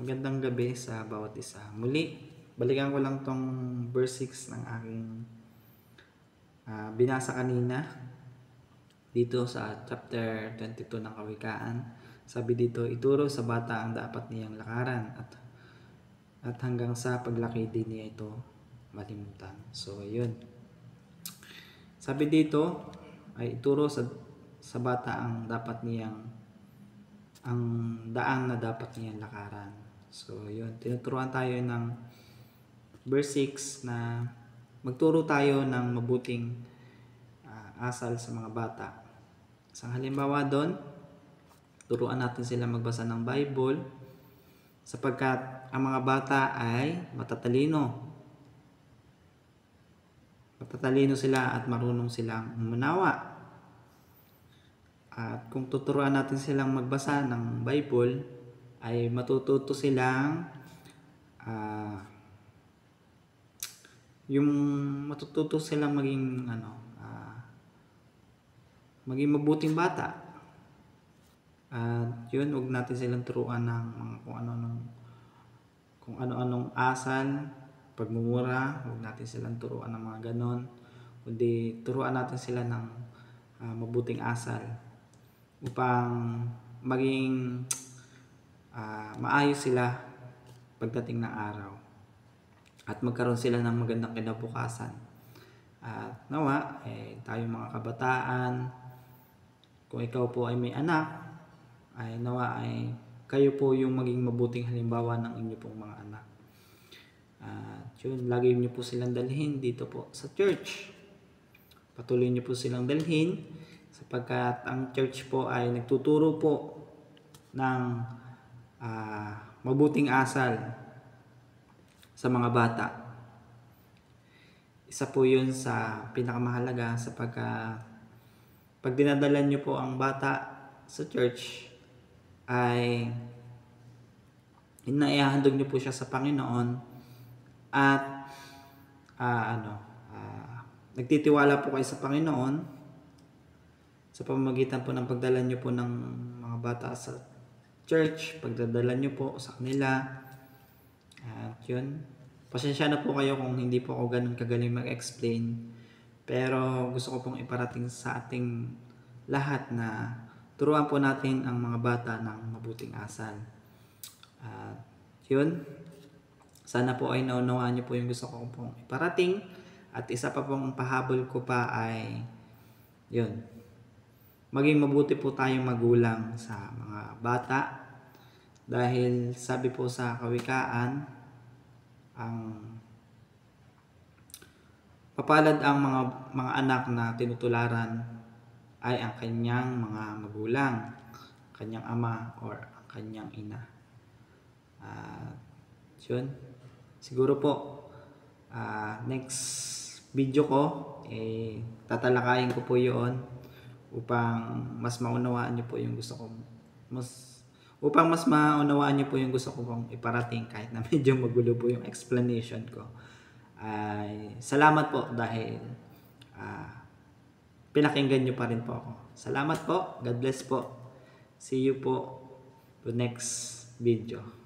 Magandang gabi sa bawat isa. Muli, balikan ko lang tong verse 6 ng aking binasa kanina dito sa chapter 22 ng Kawikaan. Sabi dito, ituro sa bata ang dapat niyang lakaran at hanggang sa paglaki din niya ito malimutan. So, yun. Sabi dito ay ituro sa bata ang dapat niyang ang daan na dapat niyang lakaran. So, yun. Tinuturuan tayo ng verse 6 na magturo tayo ng mabuting asal sa mga bata. Isang halimbawa doon, turuan natin sila magbasa ng Bible sapagkat ang mga bata ay matatalino. Matatalino sila at marunong silang umunawa. At kung tuturuan natin silang magbasa ng Bible, ay matututo silang maging maging mabuting bata. At yun, huwag natin silang turuan ng mga kung ano-anong asal, pagmumura, huwag natin silang turuan ng mga ganon, kundi turuan natin sila ng mabuting asal upang maging maayos sila pagdating ng araw at magkaroon sila ng magandang kinabukasan. At nawa, tayo mga kabataan, kung ikaw po ay may anak, ay nawa ay kayo po yung maging mabuting halimbawa ng inyo pong mga anak. At yun, lagi nyo po silang dalhin dito po sa church. Patuloy nyo po silang dalhin sapagkat ang church po ay nagtuturo po ng mabuting asal sa mga bata. Isa po yun sa pinakamahalaga sapagkat pag dinadala nyo po ang bata sa church ay inaihandog nyo po siya sa Panginoon at nagtitiwala po kayo sa Panginoon sa pamamagitan po ng pagdala nyo po ng mga bata sa church, pagdadala nyo po sa kanila. At yun, pasensya na po kayo kung hindi po ako ganun kagaling mag-explain, pero gusto ko pong iparating sa ating lahat na turuan po natin ang mga bata ng mabuting asal. At yun, sana po ay naunawaan nyo po yung gusto ko pong iparating. At isa pa pong pahabol ko pa ay yun, maging mabuti po tayong magulang sa mga bata dahil sabi po sa Kawikaan, ang papalad ang mga anak na tinutularan ay ang kanyang mga magulang, kanyang ama or ang kanyang ina. Yun, siguro po next video ko tatalakayin ko po yun upang mas maunawaan niyo po yung gusto ko pong iparating kahit na medyo magulo po yung explanation ko. Ay salamat po dahil pinakinggan niyo pa rin po ako. Salamat po. God bless po. See you po to next video.